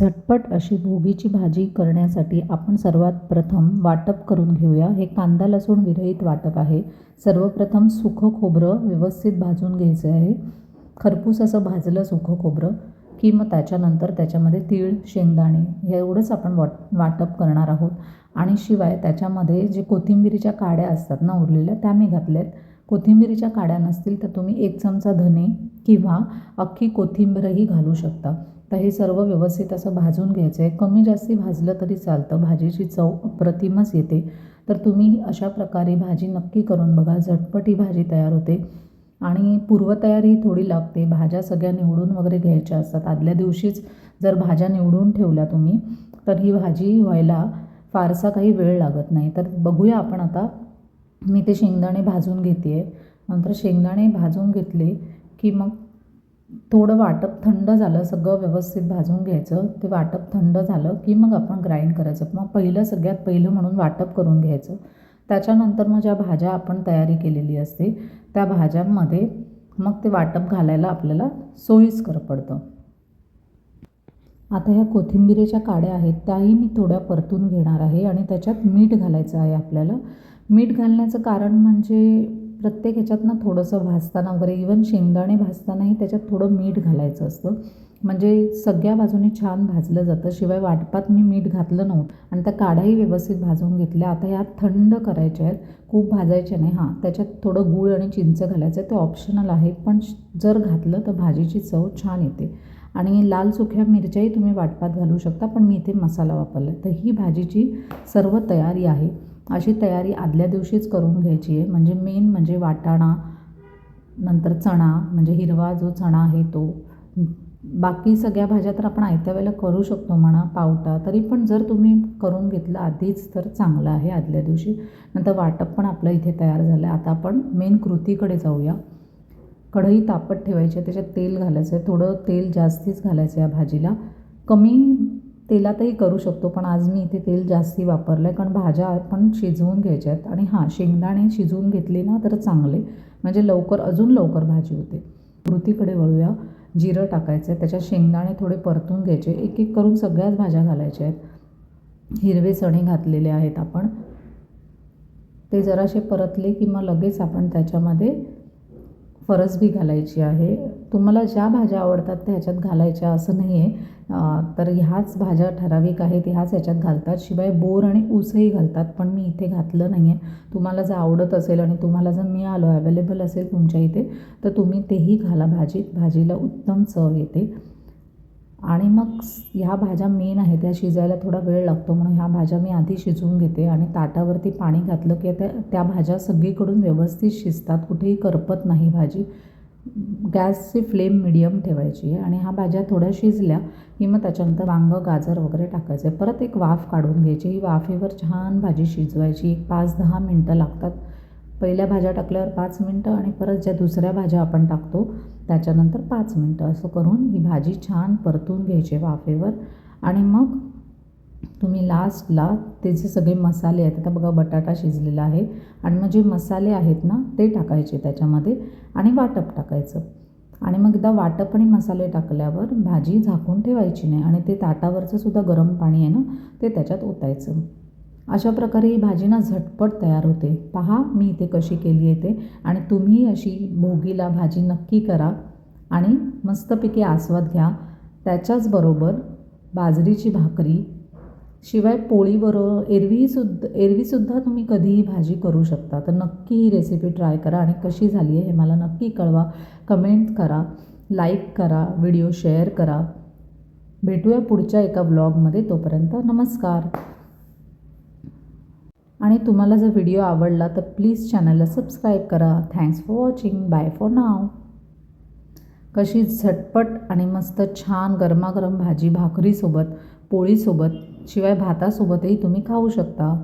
झटपट अशी भोगीची भाजी करण्यासाठी आपण सर्वात प्रथम वाटप करून घेऊया. हे कांदा लसूण विरहित वाटप आहे. सर्वप्रथम सुकं खोबरं व्यवस्थित भाजून घ्यायचं आहे. खरपूस असं भाजलं सुकं खोबरं की मग त्याच्यानंतर त्याच्यामध्ये तीळ, शेंगदाणे एवढंच आपण वाटप करणार आहोत. आणि शिवाय त्याच्यामध्ये जे कोथिंबिरीच्या काड्या असतात ना उरलेल्या, त्या मी घातल्यात. कोथिंबिरीच्या काड्या नसतील तर तुम्ही 1 चमचा धने किंवा अख्खी कोथिंबीरही घालू शकता. तर हे सर्व व्यवस्थित असं भाजून घ्यायचं आहे. कमी जास्ती भाजलं तरी चालतं, भाजीची चव अप्रतिमच येते. तर तुम्ही अशा प्रकारे भाजी नक्की करून बघा. झटपट ही भाजी तयार होते आणि पूर्वतयारी थोडी लागते. भाज्या सगळ्या निवडून वगैरे घ्यायच्या असतात. आदल्या दिवशीच जर भाज्या निवडून ठेवल्या तुम्ही तर ही भाजी व्हायला फारसा काही वेळ लागत नाही. तर बघूया आपण आता. मी ते शेंगदाणे भाजून घेते आहे. नंतर शेंगदाणे भाजून घेतले की मग थोडं वाटप थंड झालं, सगळं व्यवस्थित भाजून घ्यायचं. ते वाटप थंड झालं की मग आपण ग्राइंड करायचं. मग सगळ्यात पहिलं म्हणून वाटप करून घ्यायचं. त्याच्यानंतर मग ज्या भाज्या आपण तयारी केलेली असते त्या भाज्यांमध्ये मग ते वाटप घालायला आपल्याला सोयीस्कर पडतं. आता ह्या कोथिंबिरीच्या काड्या आहेत त्याही मी थोड्या परतून घेणार आहे आणि त्याच्यात मीठ घालायचं आहे आपल्याला. मीठ घालण्याचं कारण म्हणजे प्रत्येक ह्याच्यातनं थोडंसं भाजताना वगैरे, इवन शेंगदाणे भाजतानाही त्याच्यात थोडं मीठ घालायचं असतं. म्हणजे सगळ्या बाजूने छान भाजलं जातं. शिवाय वाटपात मी मीठ घातलं नव्हतं आणि त्या काड्याही व्यवस्थित भाजून घेतल्या. आता ह्या थंड करायच्या आहेत, खूप भाजायच्या नाही. त्याच्यात थोडं गूळ आणि चिंच घालायचं आहे. ते ऑप्शनल आहे, पण जर घातलं तर भाजीची चव छान येते. आणि लाल सुक्या मिरच्याही तुम्ही वाटपात घालू शकता, पण मी इथे मसाला वापरला आहे. तर ही भाजीची सर्व तयारी आहे. अशी तयारी आदल्या दिवशीच करून घ्यायची आहे. म्हणजे मेन म्हणजे वाटाणा, नंतर चणा म्हणजे हिरवा जो चणा आहे तो. बाकी सगळ्या भाज्या तर आपण आयत्या वेळेला करू शकतो म्हणा, पावटा. तरी पण जर तुम्ही करून घेतलं आधीच तर चांगलं आहे आदल्या दिवशी. नंतर वाटप पण आपलं इथे तयार झालं आहे. आता आपण मेन कृतीकडे जाऊया. कढई तापत ठेवायची आहे, त्याच्यात तेल घालायचं आहे. थोडं तेल जास्तीच घालायचं आहे या भाजीला. कमी तेलातही करू शकतो, पण आज मी इथे तेल जास्ती वापरलं आहे कारण भाज्या आपण शिजवून घ्यायच्या आहेत. आणि शेंगदाणे शिजवून घेतले ना तर चांगले, म्हणजे अजून लवकर भाजी होते. कृतीकडे वळूया. जिरं टाकायचं आहे, त्याच्यात शेंगदाणे थोडे परतून घ्यायचे. एक एक करून सगळ्याच भाज्या घालायच्या आहेत. हिरवे चणे घातलेले आहेत आपण. ते जरासे परतले की मग लगेच आपण त्याच्यामध्ये फरसबी घालायची आहे. तुम्हाला ज्या भाज्या आवडतात त्या ह्याच्यात घालायच्या असं नाही आहे. तर ह्याच भाज्या ठराविक आहेत, ह्याच ह्याच्यात घालतात. शिवाय बोर आणि ऊसही घालतात, पण मी इथे घातलं नाही आहे. तुम्हाला जर आवडत असेल आणि तुम्हाला जर मिळालं, अवेलेबल असेल तुमच्या इथे, तर तुम्ही तेही घाला भाजीत. भाजीला उत्तम चव येते. आणि मग ह्या भाज्या मेन आहेत, त्या शिजायला थोडा वेळ लागतो, म्हणून ह्या भाज्या मी आधी शिजवून घेते. आणि ताटावरती पाणी घातलं की त्या भाज्या सगळीकडून व्यवस्थित शिजतात, कुठेही करपत नाही भाजी. गॅसची फ्लेम मिडियम ठेवायची आहे. आणि ह्या भाज्या थोड्या शिजल्या की मग त्याच्यानंतर वांगं, गाजर वगैरे टाकायचं आहे. परत एक वाफ काढून घ्यायची. ही वाफेवर छान भाजी शिजवायची. 5-10 मिनटं लागतात. पहिल्या भाज्या टाकल्यावर 5 मिनटं आणि परत ज्या दुसऱ्या भाज्या आपण टाकतो त्याच्यानंतर 5 मिनटं, असं करून ही भाजी छान परतून घ्यायची वाफेवर. आणि मग तुम्ही लास्टला ते जे सगळे मसाले आहेत, आता बघा बटाटा शिजलेला आहे आणि मग जे मसाले आहेत ना ते टाकायचे त्याच्यामध्ये आणि वाटप टाकायचं. आणि मग एकदा वाटप आणि मसाले टाकल्यावर भाजी झाकून ठेवायची नाही आणि ते ताटावरचं सुद्धा गरम पाणी आहे ना ते त्याच्यात ओतायचं. अशा प्रकारे ही भाजी ना झटपट तयार होते. पहा मी इथे कशी केली आहे ते. आणि तुम्ही अशी भोगीला भाजी नक्की करा आणि मस्तपैकी आस्वाद घ्या. त्याच्याचबरोबर बाजरीची भाकरी, शिवाय पोळीबरोबर एरवीसुद्धा तुम्ही कधीही भाजी करू शकता. तर नक्की ही रेसिपी ट्राय करा आणि कशी झाली आहे हे मला नक्की कळवा. कमेंट करा, लाईक करा, व्हिडिओ शेअर करा. भेटूया पुढच्या एका ब्लॉगमध्ये. तोपर्यंत नमस्कार. आणि तुम्हाला जर व्हिडिओ आवडला तर प्लीज चॅनलला सबस्क्राईब करा. Thanks for watching. Bye for now. कशी झटपट आणि मस्त छान गरमागरम भाजी भाकरीसोबत, पोळीसोबत, शिवाय भातासोबतही तुम्ही खाऊ शकता.